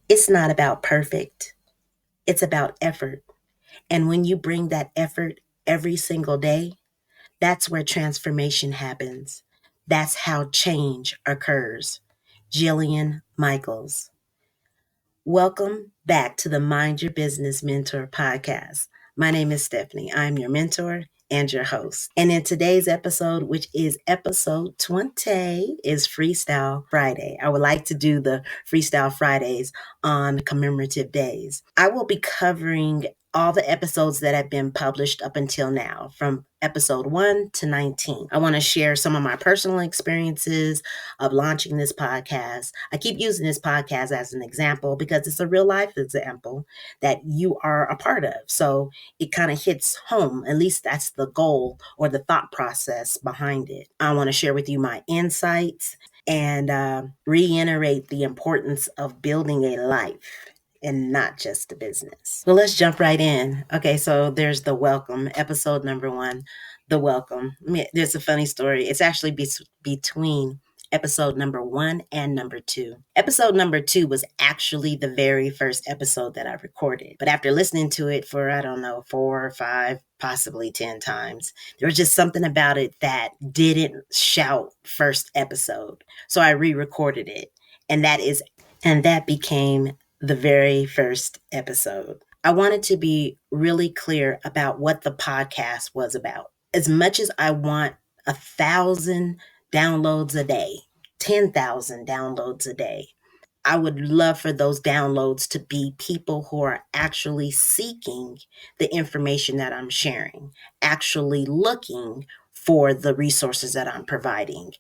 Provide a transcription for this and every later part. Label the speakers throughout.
Speaker 1: It's not about perfect, it's about effort. And when you bring that effort every single day, that's where transformation happens. That's how change occurs. Jillian Michaels. Welcome back to the Mind Your Business Mentor podcast. My name is Stephanie. I'm your mentor and your host. And in today's episode, which is episode 20, is Freestyle Friday. I would like to do the Freestyle Fridays on commemorative days. I will be covering all the episodes that have been published up until now, from episode 1 to 19. I want to share some of my personal experiences of launching this podcast. I keep using this podcast as an example because it's a real life example that you are a part of. So it kind of hits home. At least that's the goal or the thought process behind it. I want to share with you my insights and reiterate the importance of building a life and not just a business. Well, let's jump right in. Okay, so there's the welcome, episode number 1, the welcome. There's a funny story. It's actually between episode number 1 and number 2. Episode number 2 was actually the very first episode that I recorded. But after listening to it for, I don't know, 4 or 5, possibly 10 times, there was just something about it that didn't shout first episode. So I re-recorded it. And that became the very first episode. I wanted to be really clear about what the podcast was about. As much as I want 1,000 downloads a day, 10,000 downloads a day, I would love for those downloads to be people who are actually seeking the information that I'm sharing, actually looking for the resources that I'm providing.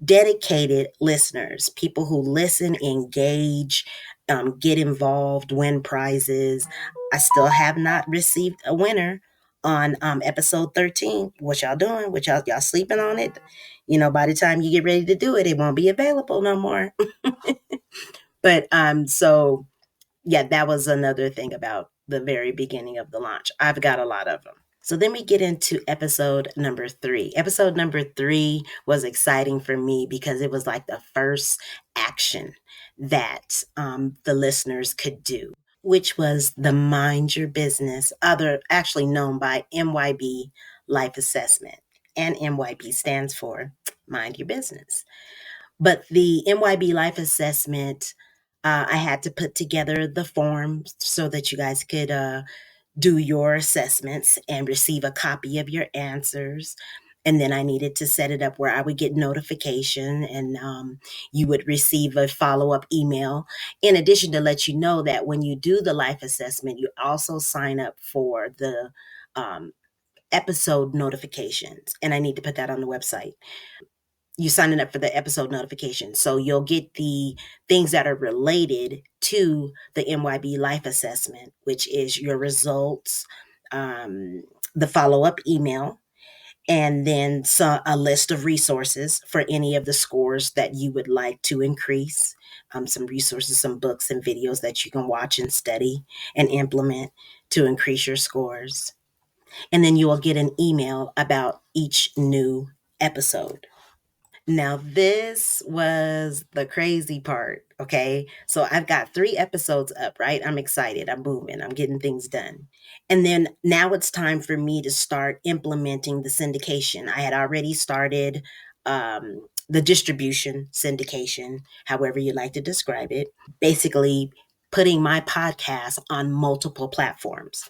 Speaker 1: Dedicated listeners, people who listen, engage, get involved, win prizes. I still have not received a winner on episode 13. What y'all doing? What y'all sleeping on it? By the time you get ready to do it, it won't be available no more. But so yeah, that was another thing about the very beginning of the launch. I've got a lot of them. So then we get into episode number 3. Episode number 3 was exciting for me because it was like the first action that the listeners could do, which was the Mind Your Business, actually known by MYB Life Assessment. And MYB stands for Mind Your Business. But the MYB Life Assessment, I had to put together the form so that you guys could do your assessments and receive a copy of your answers. And then I needed to set it up where I would get notification and you would receive a follow-up email. In addition, to let you know that when you do the life assessment, you also sign up for the episode notifications. And I need to put that on the website. You signing up for the episode notification. So you'll get the things that are related to the MYB life assessment, which is your results, the follow-up email, and then a list of resources for any of the scores that you would like to increase. Some resources, some books and videos that you can watch and study and implement to increase your scores. And then you will get an email about each new episode. Now, this was the crazy part. Okay. So I've got 3 episodes up, right? I'm excited. I'm moving. I'm getting things done. And then now it's time for me to start implementing the syndication. I had already started the distribution syndication, however you like to describe it, basically putting my podcast on multiple platforms.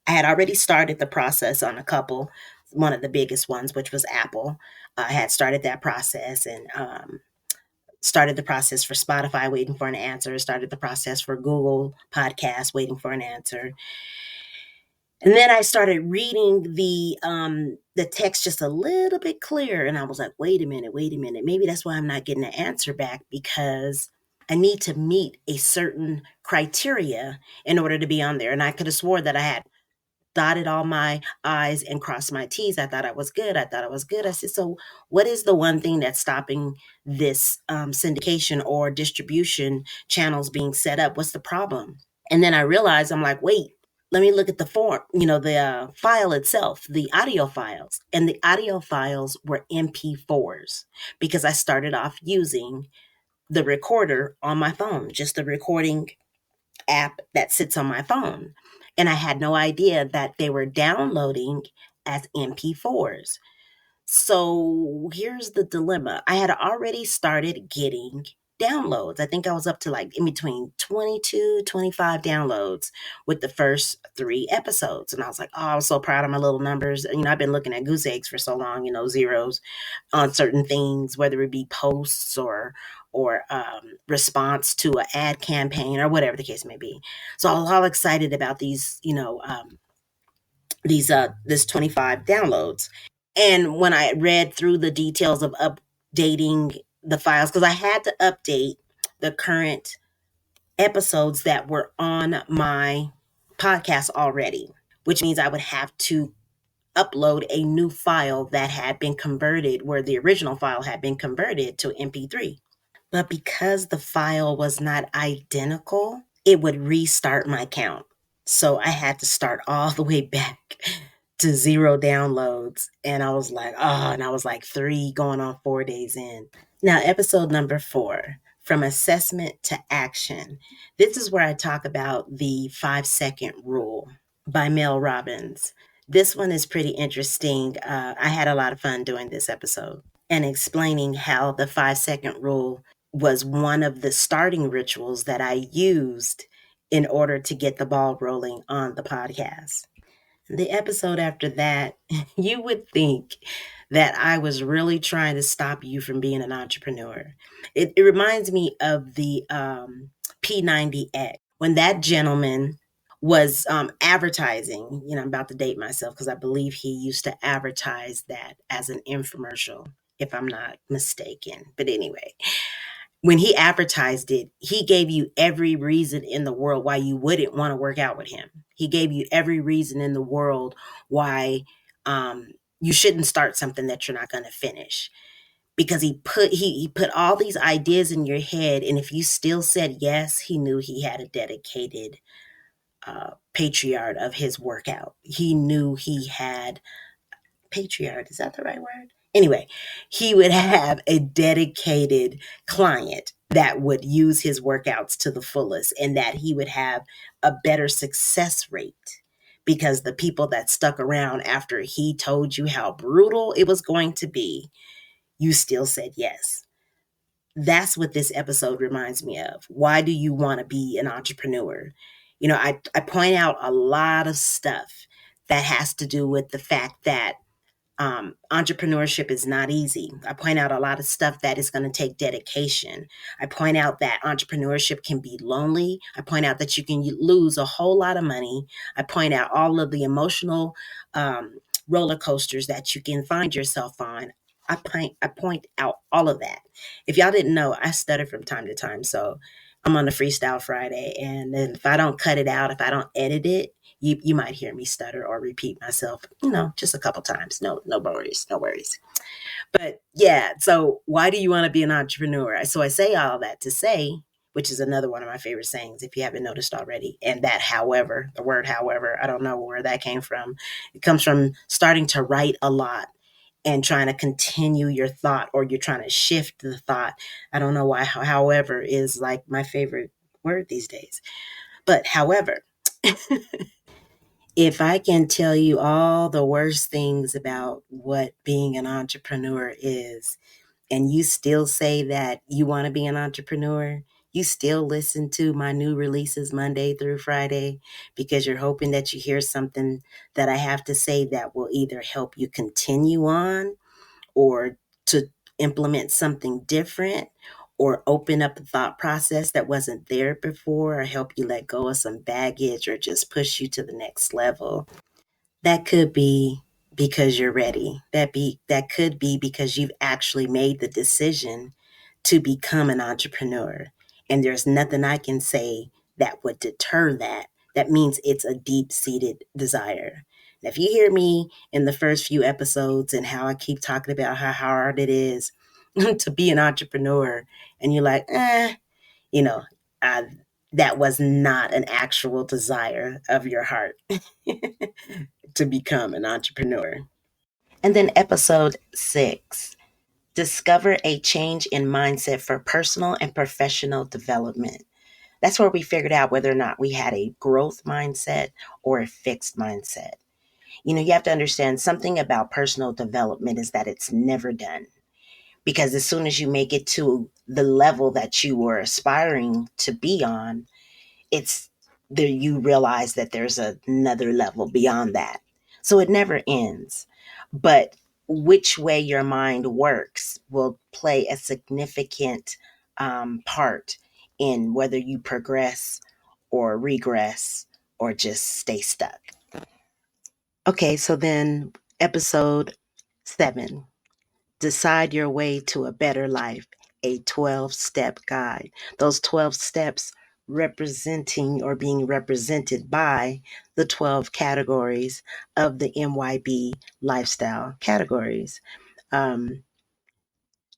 Speaker 1: I had already started the process on a couple, one of the biggest ones, which was Apple. I had started that process and started the process for Spotify, waiting for an answer, started the process for Google Podcasts, waiting for an answer. And then I started reading the text just a little bit clearer. And I was like, wait a minute. Maybe that's why I'm not getting an answer back, because I need to meet a certain criteria in order to be on there. And I could have swore that I had dotted all my I's and crossed my T's. I thought I was good. I said, so what is the one thing that's stopping this syndication or distribution channels being set up? What's the problem? And then I realized, I'm like, wait, let me look at the form, the file itself, the audio files. And the audio files were MP4s because I started off using the recorder on my phone, just the recording app that sits on my phone. And I had no idea that they were downloading as MP4s. So here's the dilemma. I had already started getting downloads. I think I was up to like in between 22, 25 downloads with the first 3 episodes. And I was like, oh, I was so proud of my little numbers. I've been looking at goose eggs for so long, zeros on certain things, whether it be posts or response to an ad campaign or whatever the case may be. So I was all excited about this 25 downloads. And when I read through the details of updating the files, because I had to update the current episodes that were on my podcast already, which means I would have to upload a new file that had been converted, where the original file had been converted to MP3. But because the file was not identical, it would restart my count. So I had to start all the way back to 0 downloads. And I was like 3 going on 4 days in. Now, episode number 4, From Assessment to Action. This is where I talk about the 5-second rule by Mel Robbins. This one is pretty interesting. I had a lot of fun doing this episode and explaining how the 5-second rule was one of the starting rituals that I used in order to get the ball rolling on the podcast. The episode after that, you would think that I was really trying to stop you from being an entrepreneur. It reminds me of the P90X, when that gentleman was advertising. I'm about to date myself because I believe he used to advertise that as an infomercial, if I'm not mistaken. But anyway, when he advertised it, he gave you every reason in the world why you wouldn't want to work out with him. He gave you every reason in the world why you shouldn't start something that you're not going to finish. Because he put all these ideas in your head, and if you still said yes, he knew he had a dedicated patriarch of his workout. He knew he had patriarch. Is that the right word? Anyway, he would have a dedicated client that would use his workouts to the fullest, and that he would have a better success rate because the people that stuck around after he told you how brutal it was going to be, you still said yes. That's what this episode reminds me of. Why do you want to be an entrepreneur? I point out a lot of stuff that has to do with the fact that entrepreneurship is not easy. I point out a lot of stuff that is going to take dedication. I point out that entrepreneurship can be lonely. I point out that you can lose a whole lot of money. I point out all of the emotional roller coasters that you can find yourself on. I point out all of that. If y'all didn't know, I stutter from time to time. So I'm on the Freestyle Friday. And then if I don't cut it out, if I don't edit it, you might hear me stutter or repeat myself, just a couple times. No worries. But yeah, so why do you want to be an entrepreneur? So I say all that to say, which is another one of my favorite sayings, if you haven't noticed already. And that, however, the word however, I don't know where that came from. It comes from starting to write a lot and trying to continue your thought, or you're trying to shift the thought. I don't know why, however, is like my favorite word these days. But however, if I can tell you all the worst things about what being an entrepreneur is, and you still say that you want to be an entrepreneur, you still listen to my new releases Monday through Friday because you're hoping that you hear something that I have to say that will either help you continue on, or to implement something different, or open up a thought process that wasn't there before, or help you let go of some baggage, or just push you to the next level. That could be because you're ready. That could be because you've actually made the decision to become an entrepreneur. And there's nothing I can say that would deter that. That means it's a deep-seated desire. Now, if you hear me in the first few episodes and how I keep talking about how hard it is to be an entrepreneur, and you're like, you know, uh, that was not an actual desire of your heart to become an entrepreneur. And then episode 6, Discover a change in mindset for personal and professional development. That's where we figured out whether or not we had a growth mindset or a fixed mindset. You have to understand something about personal development is that it's never done. Because as soon as you make it to the level that you were aspiring to be on, it's there you realize that there's another level beyond that. So it never ends. But which way your mind works will play a significant part in whether you progress or regress or just stay stuck. Okay, so then episode 7, Decide Your Way to a Better Life, a 12-step guide. Those 12 steps representing or being represented by the 12 categories of the MYB lifestyle categories. Um,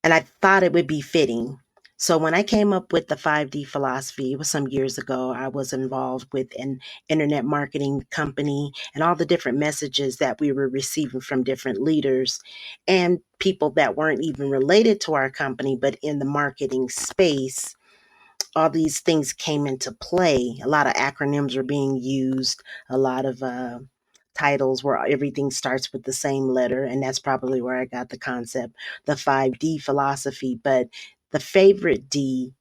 Speaker 1: and I thought it would be fitting. So when I came up with the 5D philosophy, it was some years ago. I was involved with an internet marketing company and all the different messages that we were receiving from different leaders and people that weren't even related to our company, but in the marketing space. All these things came into play. A lot of acronyms are being used, a lot of titles where everything starts with the same letter. And that's probably where I got the concept, the 5D philosophy. But the favorite D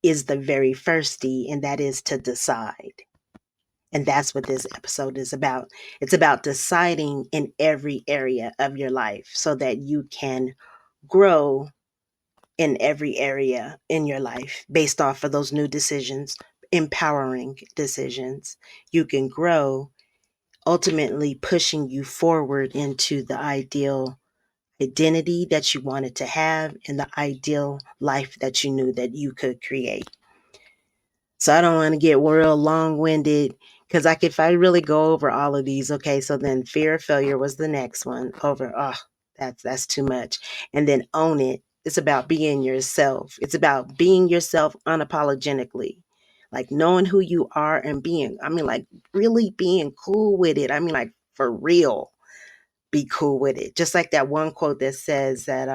Speaker 1: is the very first D, and that is to decide. And that's what this episode is about. It's about deciding in every area of your life so that you can grow in every area in your life based off of those new decisions, empowering decisions. You can grow, ultimately pushing you forward into the ideal identity that you wanted to have and the ideal life that you knew that you could create. So I don't want to get real long-winded because if I really go over all of these, okay, so then fear of failure was the next one. That's too much. And then own it. It's about being yourself. It's about being yourself unapologetically. Like knowing who you are and like really being cool with it. Like for real, be cool with it. Just like that one quote that says that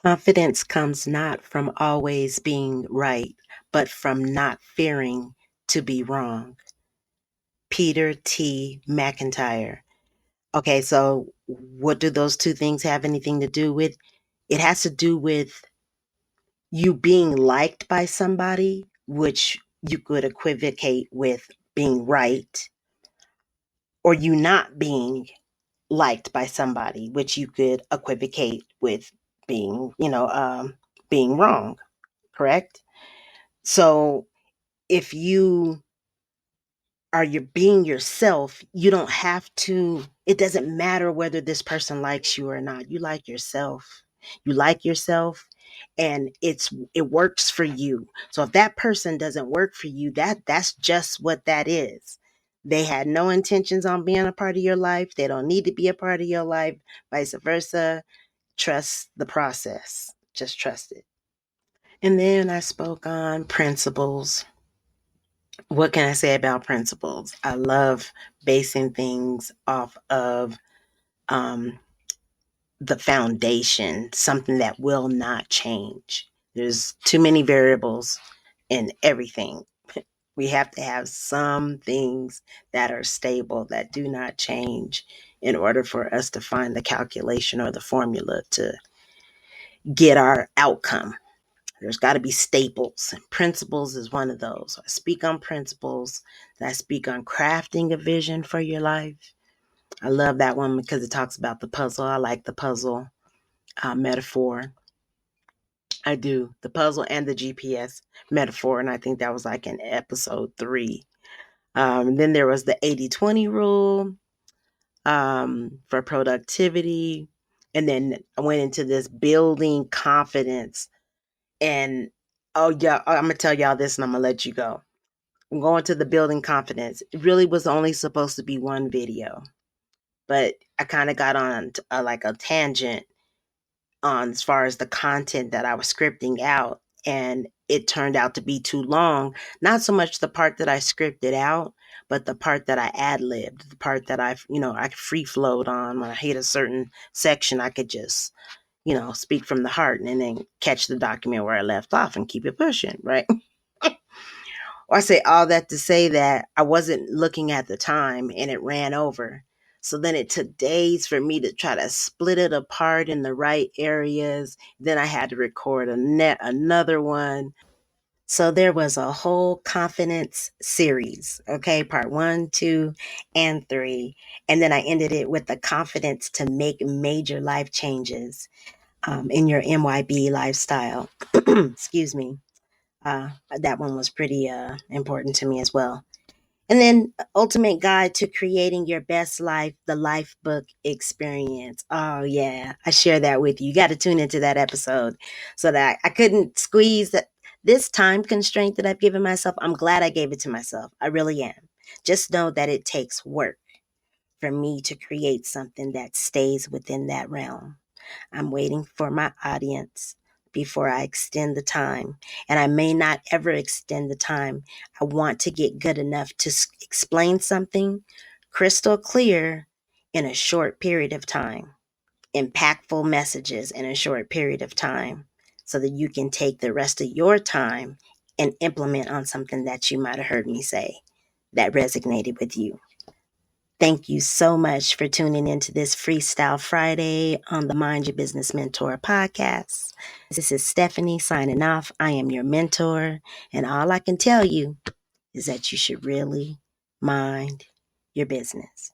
Speaker 1: confidence comes not from always being right, but from not fearing to be wrong. Peter T. McIntyre. Okay, so what do those two things have anything to do with? It has to do with you being liked by somebody, which you could equivocate with being right, or you not being liked by somebody, which you could equivocate with being, being wrong, correct? So if you you're being yourself, you don't have to, it doesn't matter whether this person likes you or not. You like yourself. You like yourself and it works for you. So if that person doesn't work for you, that's just what that is. They had no intentions on being a part of your life. They don't need to be a part of your life, vice versa. Trust the process. Just trust it. And then I spoke on principles. What can I say about principles? I love basing things off of um, the foundation, something that will not change. There's too many variables in everything. We have to have some things that are stable, that do not change, in order for us to find the calculation or the formula to get our outcome. There's got to be staples, and principles is one of those. I speak on principles. I speak on crafting a vision for your life. I love that one because it talks about the puzzle. I like the puzzle metaphor. I do. The puzzle and the GPS metaphor. And I think that was like in episode 3. Then there was the 80-20 rule for productivity. And then I went into this building confidence. And oh yeah, I'm gonna tell y'all this and I'm gonna let you go. I'm going to the building confidence. It really was only supposed to be one video, but I kind of got on like a tangent on as far as the content that I was scripting out, and it turned out to be too long. Not so much the part that I scripted out, but the part that I ad-libbed, the part that I free flowed on, when I hit a certain section, I could just, speak from the heart and then catch the document where I left off and keep it pushing, right? Or I say all that to say that I wasn't looking at the time and it ran over. So then it took days for me to try to split it apart in the right areas. Then I had to record another one. So there was a whole confidence series, okay, part 1, 2, and 3. And then I ended it with the confidence to make major life changes in your MYB lifestyle. Excuse me. That one was pretty important to me as well. And then Ultimate Guide to Creating Your Best Life, the Life Book Experience. Oh yeah, I share that with you. You got to tune into that episode so that I couldn't squeeze this time constraint that I've given myself. I'm glad I gave it to myself. I really am. Just know that it takes work for me to create something that stays within that realm. I'm waiting for my audience before I extend the time. And I may not ever extend the time. I want to get good enough to explain something crystal clear in a short period of time. Impactful messages in a short period of time so that you can take the rest of your time and implement on something that you might have heard me say that resonated with you. Thank you so much for tuning into this Freestyle Friday on the Mind Your Business Mentor podcast. This is Stephanie signing off. I am your mentor, and all I can tell you is that you should really mind your business.